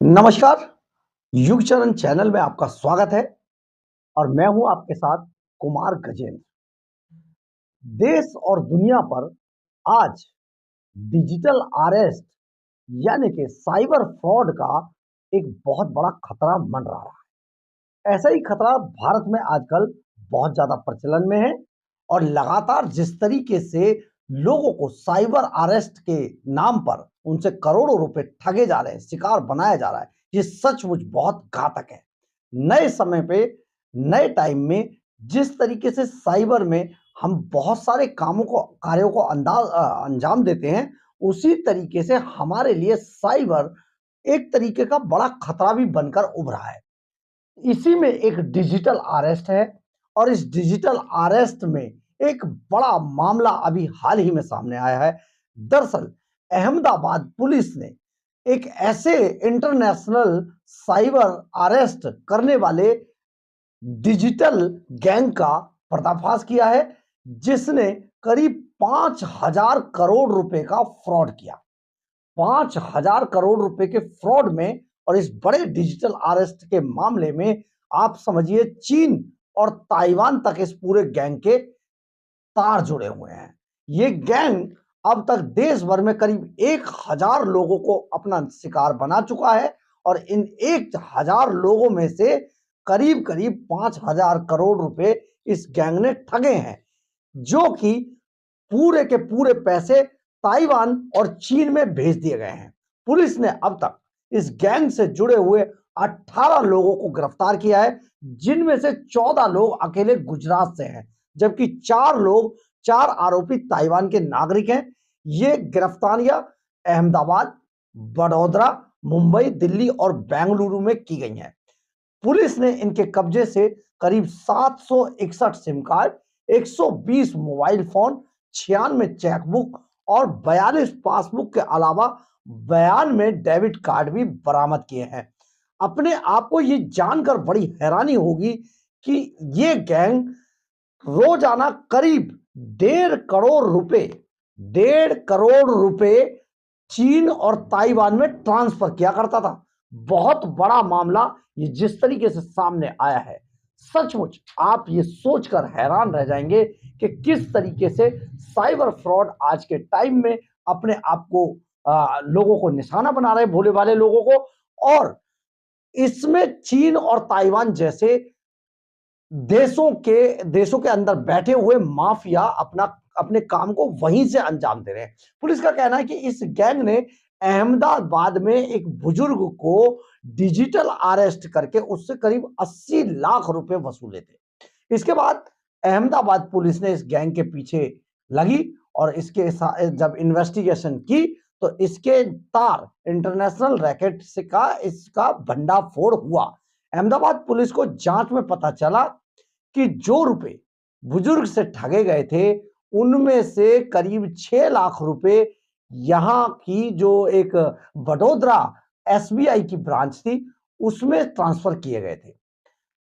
नमस्कार, युग चरण चैनल में आपका स्वागत है और मैं हूं आपके साथ कुमार गजेंद्र। देश और दुनिया पर आज डिजिटल अरेस्ट यानी कि साइबर फ्रॉड का एक बहुत बड़ा खतरा मंडरा रहा है। ऐसा ही खतरा भारत में आजकल बहुत ज्यादा प्रचलन में है और लगातार जिस तरीके से लोगों को साइबर अरेस्ट के नाम पर उनसे करोड़ों रुपए ठगे जा रहे हैं, शिकार बनाया जा रहा है, ये सचमुच बहुत घातक है। नए समय पे, नए टाइम में जिस तरीके से साइबर में हम बहुत सारे कार्यों को अंजाम देते हैं, उसी तरीके से हमारे लिए साइबर एक तरीके का बड़ा खतरा भी बनकर उभरा है। इसी में एक डिजिटल अरेस्ट है और इस डिजिटल अरेस्ट में एक बड़ा मामला अभी हाल ही में सामने आया है। दरअसल अहमदाबाद पुलिस ने एक ऐसे इंटरनेशनल साइबर अरेस्ट करने वाले डिजिटल गैंग का पर्दाफाश किया है, जिसने करीब 5,000 करोड़ रुपए का फ्रॉड किया। 5,000 करोड़ रुपए के फ्रॉड में और इस बड़े डिजिटल अरेस्ट के मामले में आप समझिए चीन और ताइवान तक इस पूरे गैंग के तार जुड़े हुए हैं। ये गैंग अब तक देश भर में करीब 1,000 लोगों को अपना शिकार बना चुका है और इन 1,000 लोगों में से करीब करीब 5,000 करोड़ रुपए इस गैंग ने ठगे हैं, जो कि पूरे के पूरे पैसे ताइवान और चीन में भेज दिए गए हैं। पुलिस ने अब तक इस गैंग से जुड़े हुए 18 लोगों को गिरफ्तार किया है, जिनमें से 14 लोग अकेले गुजरात से हैं, जबकि 4 आरोपी ताइवान के नागरिक हैं। ये गिरफ्तारियां अहमदाबाद, बड़ौदा, मुंबई, दिल्ली और बेंगलुरु में की गई हैं। पुलिस ने इनके कब्जे से करीब 761 SIM card, 120 mobile phone, 96 chequebook और 42 पासबुक के अलावा 92 डेबिट कार्ड भी बरामद किए हैं। अपने आप को ये जानकर बड़ी हैरानी होगी कि ये गैंग रोजाना करीब 1.5 करोड़ रुपए चीन और ताइवान में ट्रांसफर किया करता था। बहुत बड़ा मामला ये जिस तरीके से सामने आया है, सचमुच आप ये सोचकर हैरान रह जाएंगे कि किस तरीके से साइबर फ्रॉड आज के टाइम में अपने आप को लोगों को निशाना बना रहे, भोले भाले लोगों को। और इसमें चीन और ताइवान जैसे देशों के अंदर बैठे हुए माफिया अपने काम को वहीं से अंजाम दे रहे हैं। पुलिस का कहना है कि इस गैंग ने अहमदाबाद में एक बुजुर्ग को डिजिटल अरेस्ट करके उससे करीब 80 लाख रुपए वसूले थे। इसके बाद अहमदाबाद पुलिस ने इस गैंग के पीछे लगी और जब इन्वेस्टिगेशन की तो इसके तार इंटरनेशनल रैकेट से का इसका भंडाफोड़ हुआ। अहमदाबाद पुलिस को जांच में पता चला कि जो रुपए बुजुर्ग से ठगे गए थे, उनमें से करीब 6 लाख रुपए यहां की जो एक वडोदरा एसबीआई की ब्रांच थी, उसमें ट्रांसफर किए गए थे।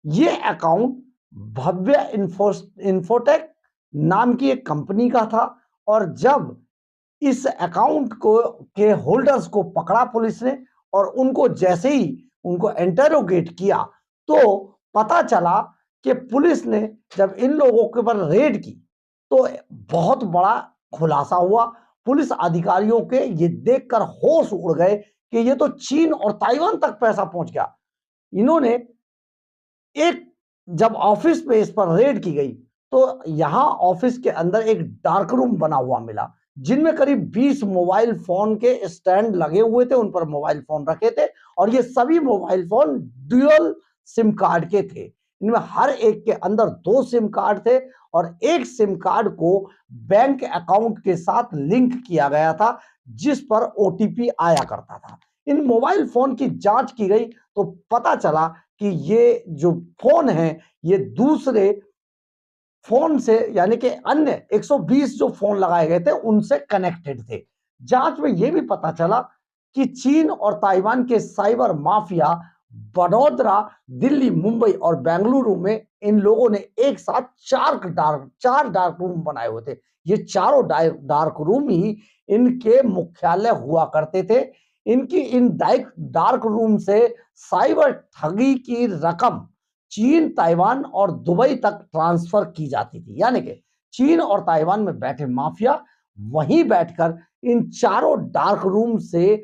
ये अकाउंट भव्य इंफोटेक नाम की एक कंपनी का था और जब इस अकाउंट को के होल्डर्स को पकड़ा पुलिस ने और उनको जैसे ही उनको इंटरोगेट किया तो पता चला कि पुलिस ने जब इन लोगों के ऊपर रेड की तो बहुत बड़ा खुलासा हुआ। पुलिस अधिकारियों के ये देखकर होश उड़ गए कि ये तो चीन और ताइवान तक पैसा पहुंच गया। इन्होंने एक जब ऑफिस पे इस पर रेड की गई तो यहां ऑफिस के अंदर एक डार्क रूम बना हुआ मिला, जिनमें करीब 20 मोबाइल फोन के स्टैंड लगे हुए थे, उन पर मोबाइल फोन रखे थे और ये सभी mobile phone dual SIM card के थे। इनमें हर एक के अंदर 2 सिम कार्ड थे और एक सिम कार्ड को बैंक अकाउंट के साथ लिंक किया गया था, जिस पर ओटीपी आया करता था। इन मोबाइल फोन की जांच की गई तो पता चला कि ये जो फोन है ये दूसरे फोन से यानी कि अन्य 120 जो फोन लगाए गए थे उनसे कनेक्टेड थे। जांच में यह भी पता चला कि चीन और ताइवान के साइबर माफिया बड़ौदा, दिल्ली, मुंबई और बेंगलुरु में इन लोगों ने एक साथ 4 डार्क रूम बनाए हुए थे। ये चारों डार्क रूम ही इनके मुख्यालय हुआ करते थे। इनकी इन डार्क रूम से साइबर ठगी की रकम चीन, ताइवान और दुबई तक ट्रांसफर की जाती थी। यानी कि चीन और ताइवान में बैठे माफिया वहीं बैठकर इन चारों डार्क रूम से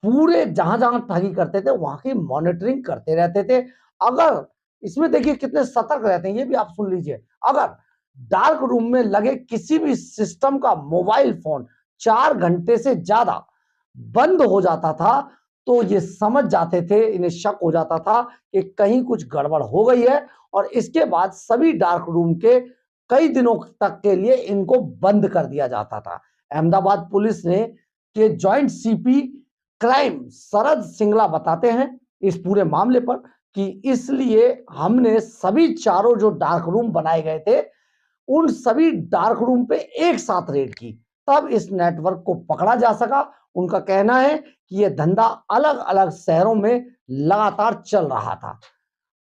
पूरे जहां जहां ठगी करते थे वहां की मॉनिटरिंग करते रहते थे। अगर इसमें देखिए कितने सतर्क रहते हैं, ये भी आप सुन लीजिए। अगर डार्क रूम में लगे किसी भी सिस्टम का मोबाइल फोन 4 घंटे से ज्यादा बंद हो जाता था तो ये समझ जाते थे, इन्हें शक हो जाता था कि कहीं कुछ गड़बड़ हो गई है, और इसके बाद सभी डार्क रूम के कई दिनों तक के लिए इनको बंद कर दिया जाता था। अहमदाबाद पुलिस ने के जॉइंट सीपी क्राइम शरद सिंगला बताते हैं इस पूरे मामले पर कि इसलिए हमने सभी चारों जो डार्क रूम बनाए गए थे उन सभी डार्क रूम पे एक साथ रेड की, तब इस नेटवर्क को पकड़ा जा सका। उनका कहना है कि यह धंधा अलग अलग शहरों में लगातार चल रहा था।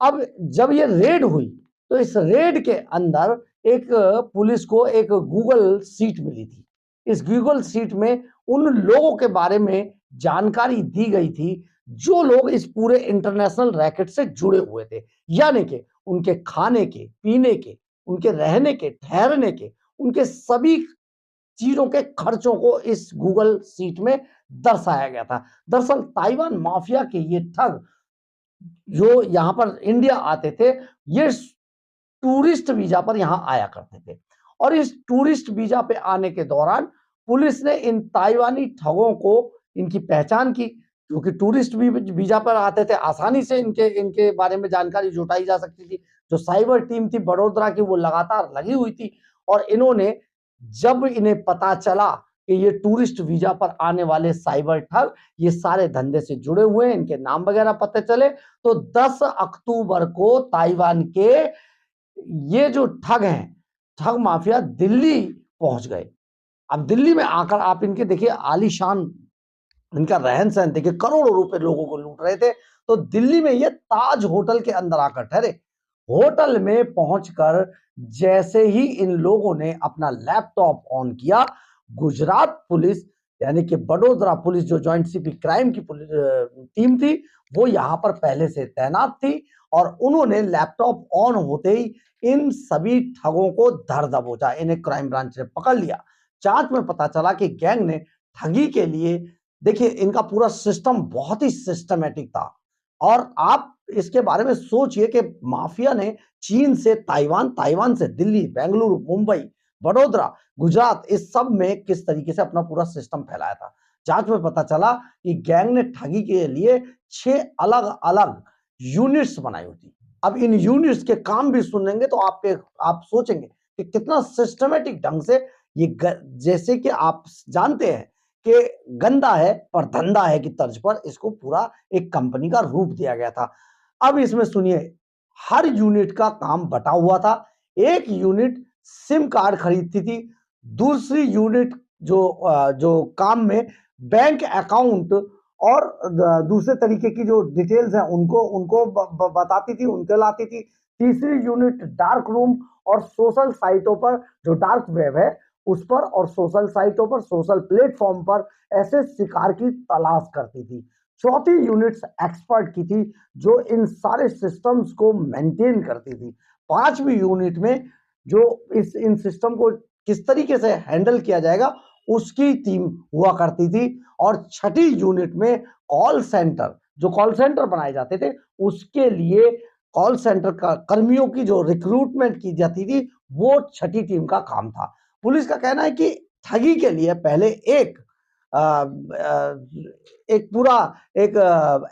अब जब ये रेड हुई तो इस रेड के अंदर एक पुलिस को एक गूगल सीट मिली थी। इस गूगल सीट में उन लोगों के बारे में जानकारी दी गई थी जो लोग इस पूरे इंटरनेशनल रैकेट से जुड़े हुए थे। यानी कि उनके खाने के, पीने के, उनके रहने के, ठहरने के, उनके सभी चीजों के खर्चों को इस गूगल सीट में दर्शाया गया था। दरअसल ताइवान माफिया के ये ठग जो यहां पर इंडिया आते थे, ये टूरिस्ट वीजा पर यहां आया करते थे, और इस टूरिस्ट वीजा पे आने के दौरान पुलिस ने इन ताइवानी ठगों को इनकी पहचान की, क्योंकि टूरिस्ट वीजा पर आते थे, आसानी से इनके इनके बारे में जानकारी जुटाई जा सकती थी। जो साइबर टीम थी बड़ोदरा की वो लगातार लगी हुई थी, और इन्होंने जब इन्हें पता चला कि ये टूरिस्ट वीजा पर आने वाले साइबर ठग ये सारे धंधे से जुड़े हुए हैं, इनके नाम वगैरह पता चले, तो 10 अक्टूबर को ताइवान के ये जो ठग हैं, ठग माफिया दिल्ली पहुंच गए। अब दिल्ली में आकर आप इनके देखिए आलीशान इनका रहन सहन देखिए, करोड़ों रुपए लोगों को लूट रहे थे। तो दिल्ली में ये ताज होटल के अंदर आकर ठहरे। होटल में पहुंचकर जैसे ही इन लोगों ने अपना लैपटॉप ऑन किया, गुजरात पुलिस यानी कि बड़ोदरा पुलिस जो जॉइंट सीपी क्राइम की टीम थी वो यहां पर पहले से तैनात थी, और उन्होंने लैपटॉप ऑन होते ही इन सभी ठगों को धर दबोचा। इन्हें क्राइम ब्रांच ने पकड़ लिया। जांच में पता चला कि गैंग ने ठगी के लिए देखिए इनका पूरा सिस्टम बहुत ही सिस्टमेटिक था, और आप इसके बारे में सोचिए कि माफिया ने चीन से ताइवान, ताइवान से दिल्ली, बेंगलुरु, मुंबई, बड़ोदरा, गुजरात, इस सब में किस तरीके से अपना पूरा सिस्टम फैलाया था। जांच में पता चला कि गैंग ने ठगी के लिए 6 अलग अलग यूनिट्स बनाई हुई थी। अब इन यूनिट्स के काम भी सुनेंगे तो आप सोचेंगे कि कितना सिस्टमेटिक ढंग से जैसे कि आप जानते हैं कि गंदा है पर धंधा है की तर्ज पर इसको पूरा एक कंपनी का रूप दिया गया था। अब इसमें सुनिए, हर यूनिट का काम बटा हुआ था। एक यूनिट सिम कार्ड खरीदती थी, दूसरी यूनिट जो काम में बैंक अकाउंट और दूसरे तरीके की जो डिटेल्स हैं उनको उनको बताती थी, उनके लाती थी। तीसरी यूनिट डार्क रूम और सोशल साइटों पर, जो डार्क वेब है उस पर, और सोशल साइटों पर, सोशल प्लेटफॉर्म पर ऐसे शिकार की तलाश करती थी। चौथी यूनिट्स एक्सपर्ट की थी जो इन सारे सिस्टम्स को मेंटेन करती थी। पांचवी यूनिट में जो इन सिस्टम को किस तरीके से हैंडल किया जाएगा उसकी टीम हुआ करती थी। और छठी यूनिट में कॉल सेंटर, जो कॉल सेंटर बनाए जाते थे उसके लिए कॉल सेंटर का कर्मियों की जो रिक्रूटमेंट की जाती थी वो छठी टीम का काम था। पुलिस का कहना है कि ठगी के लिए पहले एक पूरा एक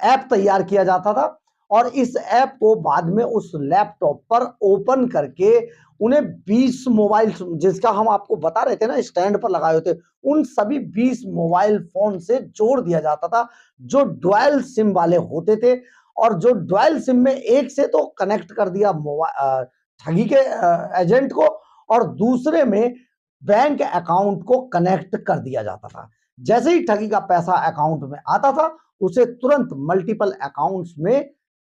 ऐप तैयार किया जाता था, और इस ऐप को बाद में उस लैपटॉप पर ओपन करके उन्हें 20 मोबाइल, जिसका हम आपको बता रहे थे ना स्टैंड पर लगाए होते, उन सभी 20 मोबाइल फोन से जोड़ दिया जाता था जो डुअल सिम वाले होते थे। और जो डुअल सिम में एक से तो कनेक्ट कर दिया ठगी के एजेंट को, और दूसरे में बैंक अकाउंट को कनेक्ट कर दिया जाता था। जैसे ही ठगी का पैसा अकाउंट में आता था उसे तुरंत मल्टीपल अकाउंट्स में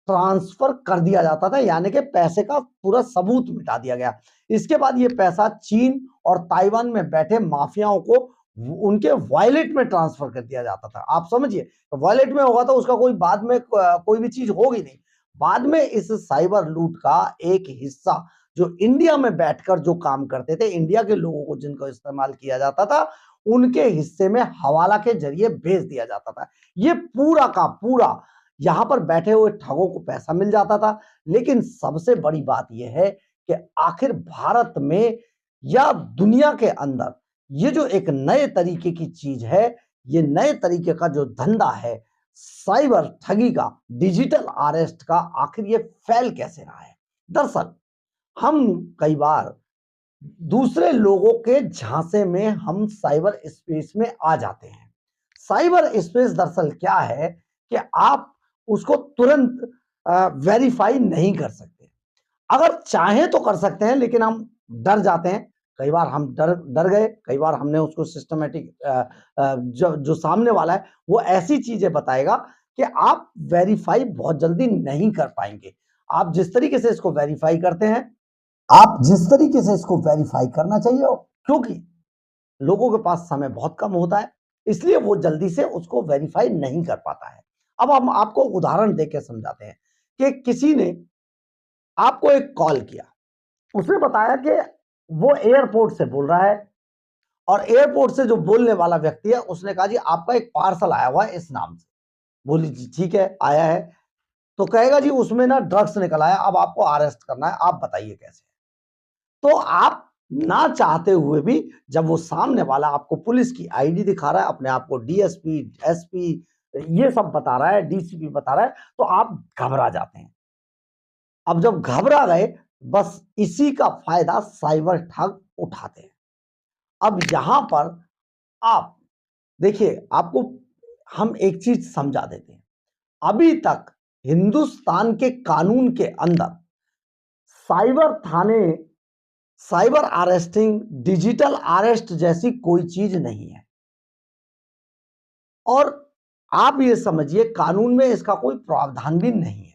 ट्रांसफर कर दिया जाता था, यानी कि पैसे का पूरा सबूत मिटा दिया गया। इसके बाद ये पैसा चीन और ताइवान में बैठे माफियाओं को उनके वॉलेट में ट्रांसफर कर दिया जाता था। आप समझिए, वॉलेट में होगा तो उसका कोई बाद में कोई भी चीज होगी नहीं। बाद में इस साइबर लूट का एक हिस्सा जो इंडिया में बैठकर जो काम करते थे, इंडिया के लोगों को जिनको इस्तेमाल किया जाता था, उनके हिस्से में हवाला के जरिए भेज दिया जाता था। ये पूरा का पूरा यहां पर बैठे हुए ठगों को पैसा मिल जाता था। लेकिन सबसे बड़ी बात यह है कि आखिर भारत में या दुनिया के अंदर ये जो एक नए तरीके की चीज है, ये नए तरीके का जो धंधा है साइबर ठगी का, डिजिटल अरेस्ट का, आखिर ये फैल कैसे रहा है? दरअसल हम कई बार दूसरे लोगों के झांसे में हम साइबर स्पेस में आ जाते हैं। साइबर स्पेस दरअसल क्या है कि आप उसको तुरंत वेरीफाई नहीं कर सकते। अगर चाहें तो कर सकते हैं, लेकिन हम डर जाते हैं। कई बार हम डर डर गए, कई बार हमने उसको सिस्टमैटिक जो जो सामने वाला है वो ऐसी चीजें बताएगा कि आप वेरीफाई बहुत जल्दी नहीं कर पाएंगे। आप जिस तरीके से इसको वेरीफाई करते हैं, आप जिस तरीके से इसको वेरीफाई करना चाहिए, क्योंकि लोगों के पास समय बहुत कम होता है, इसलिए वो जल्दी से उसको वेरीफाई नहीं कर पाता है। अब हम आपको उदाहरण देके समझाते हैं कि किसी ने आपको एक कॉल किया, उसने बताया कि वो एयरपोर्ट से बोल रहा है, और एयरपोर्ट से जो बोलने वाला व्यक्ति है उसने कहा जी आपका एक पार्सल आया हुआ है इस नाम से। बोली जी ठीक है, आया है। तो कहेगा जी उसमें ना ड्रग्स निकल आया, अब आपको अरेस्ट करना है, आप बताइए कैसे। तो आप ना चाहते हुए भी, जब वो सामने वाला आपको पुलिस की आईडी दिखा रहा है, अपने आप को डीएसपी, एसपी ये सब बता रहा है, डीसीपी बता रहा है, तो आप घबरा जाते हैं। अब जब घबरा गए, बस इसी का फायदा साइबर ठग उठाते हैं। अब यहां पर आप देखिए, आपको हम एक चीज समझा देते हैं। अभी तक हिंदुस्तान के कानून के अंदर साइबर थाने, साइबर अरेस्टिंग, डिजिटल अरेस्ट जैसी कोई चीज नहीं है। और आप ये समझिए कानून में इसका कोई प्रावधान भी नहीं है।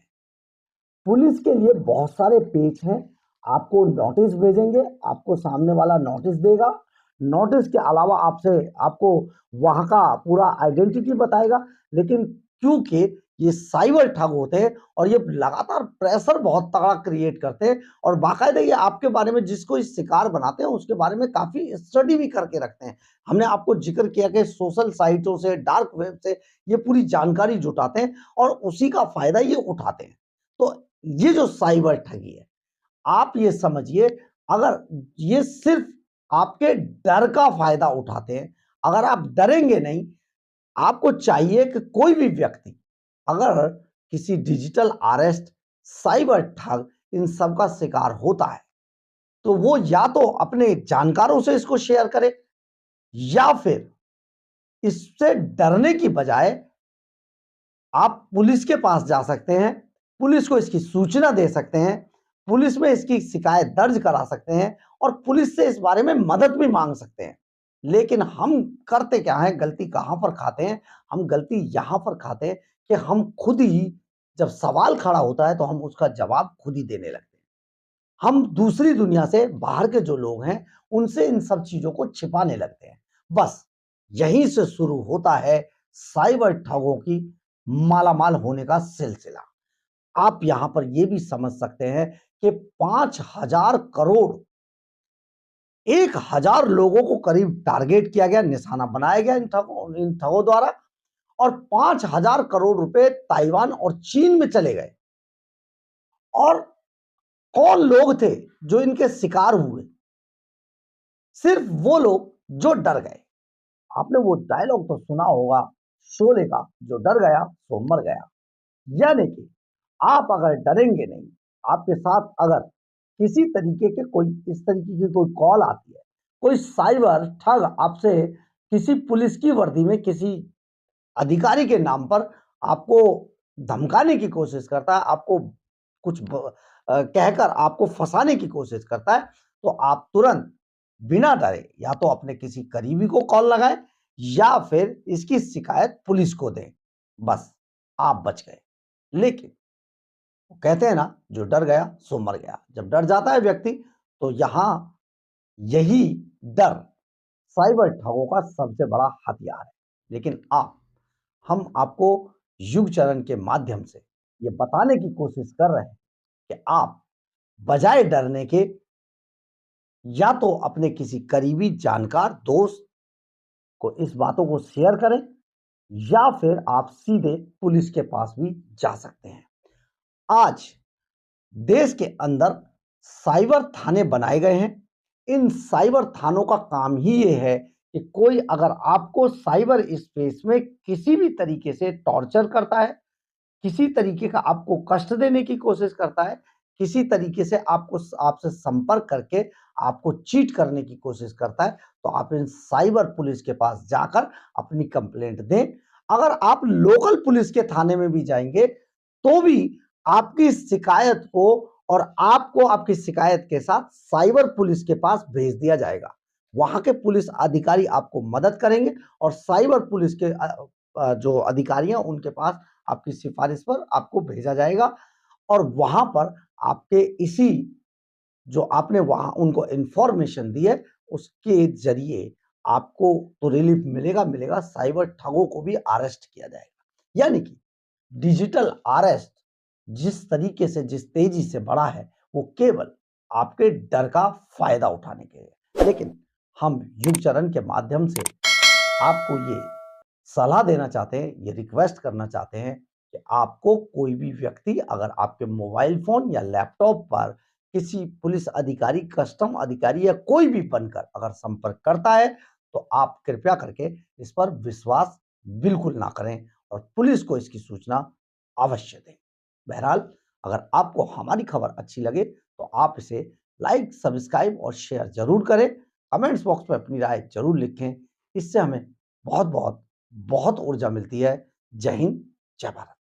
पुलिस के लिए बहुत सारे पेज हैं, आपको नोटिस भेजेंगे, आपको सामने वाला नोटिस देगा, नोटिस के अलावा आपसे आपको वहां का पूरा आइडेंटिटी बताएगा। लेकिन क्योंकि ये साइबर ठग होते हैं और ये लगातार प्रेशर बहुत तगड़ा क्रिएट करते हैं, और बाकायदा ये आपके बारे में, जिसको इस शिकार बनाते हैं उसके बारे में काफी स्टडी भी करके रखते हैं। हमने आपको जिक्र किया कि सोशल साइटों से, डार्क वेब से ये पूरी जानकारी जुटाते हैं और उसी का फायदा ये उठाते हैं। तो ये जो साइबर ठगी है, आप ये समझिए, अगर ये सिर्फ आपके डर का फायदा उठाते हैं, अगर आप डरेंगे नहीं, आपको चाहिए कि कोई भी व्यक्ति अगर किसी डिजिटल अरेस्ट, साइबर ठग, इन सब का शिकार होता है, तो वो या तो अपने जानकारों से इसको शेयर करे, या फिर इससे डरने की बजाय आप पुलिस के पास जा सकते हैं, पुलिस को इसकी सूचना दे सकते हैं, पुलिस में इसकी शिकायत दर्ज करा सकते हैं, और पुलिस से इस बारे में मदद भी मांग सकते हैं। लेकिन हम करते क्या हैं, गलती कहां पर खाते हैं? हम गलती यहां पर खाते हैं कि हम खुद ही, जब सवाल खड़ा होता है तो हम उसका जवाब खुद ही देने लगते हैं। हम दूसरी दुनिया से, बाहर के जो लोग हैं, उनसे इन सब चीजों को छिपाने लगते हैं। बस यहीं से शुरू होता है साइबर ठगों की मालामाल होने का सिलसिला। आप यहां पर यह भी समझ सकते हैं कि 5,000 करोड़, 1,000 लोगों को करीब टारगेट किया गया, निशाना बनाया गया इन ठगों द्वारा, और 5,000 करोड़ रुपए ताइवान और चीन में चले गए। और कौन लोग थे जो इनके शिकार हुए? सिर्फ वो लोग जो डर गए। आपने वो डायलॉग तो सुना होगा शोले का, जो डर गया सो मर गया। यानी कि आप अगर डरेंगे नहीं, आपके साथ अगर किसी तरीके के कोई, इस तरीके की कोई कॉल आती है, कोई साइबर ठग आपसे किसी पुलिस की वर्दी में किसी अधिकारी के नाम पर आपको धमकाने की कोशिश करता है, आपको कुछ कहकर आपको फंसाने की कोशिश करता है, तो आप तुरंत बिना डरे या तो अपने किसी करीबी को कॉल लगाएं, या फिर इसकी शिकायत पुलिस को दें। बस आप बच गए। लेकिन कहते हैं ना, जो डर गया सो मर गया। जब डर जाता है व्यक्ति, तो यहां यही डर साइबर ठगों का सबसे बड़ा हथियार है। लेकिन हम आपको युग चरण के माध्यम से ये बताने की कोशिश कर रहे हैं कि आप बजाय डरने के या तो अपने किसी करीबी जानकार दोस्त को इस बातों को शेयर करें या फिर आप सीधे पुलिस के पास भी जा सकते हैं। आज देश के अंदर साइबर थाने बनाए गए हैं। इन साइबर थानों का काम ही ये है कि कोई अगर आपको साइबर स्पेस में किसी भी तरीके से टॉर्चर करता है, किसी तरीके का आपको कष्ट देने की कोशिश करता है, किसी तरीके से आपसे संपर्क करके आपको चीट करने की कोशिश करता है, तो आप इन साइबर पुलिस के पास जाकर अपनी कंप्लेंट दें। अगर आप लोकल पुलिस के थाने में भी जाएंगे, तो भी आपकी शिकायत को और आपको आपकी शिकायत के साथ साइबर पुलिस के पास भेज दिया जाएगा। वहां के पुलिस अधिकारी आपको मदद करेंगे और साइबर पुलिस के जो अधिकारी हैं उनके पास आपकी सिफारिश पर आपको भेजा जाएगा और वहां पर आपके इसी जो आपने वहां उनको इंफॉर्मेशन दी है उसके जरिए आपको तो रिलीफ मिलेगा मिलेगा, साइबर ठगों को भी अरेस्ट किया जाएगा। यानी कि डिजिटल अरेस्ट जिस तरीके से जिस तेजी से बढ़ा है वो केवल आपके डर का फायदा उठाने के लिए। लेकिन हम युग चरण के माध्यम से आपको ये सलाह देना चाहते हैं, ये रिक्वेस्ट करना चाहते हैं कि आपको कोई भी व्यक्ति अगर आपके मोबाइल फोन या लैपटॉप पर किसी पुलिस अधिकारी, कस्टम अधिकारी या कोई भी बनकर अगर संपर्क करता है, तो आप कृपया करके इस पर विश्वास बिल्कुल ना करें और पुलिस को इसकी सूचना अवश्य दें। बहरहाल, अगर आपको हमारी खबर अच्छी लगे तो आप इसे लाइक, सब्सक्राइब और शेयर जरूर करें। कमेंट्स बॉक्स में अपनी राय जरूर लिखें। इससे हमें बहुत बहुत बहुत ऊर्जा मिलती है। जय हिंद, जय भारत।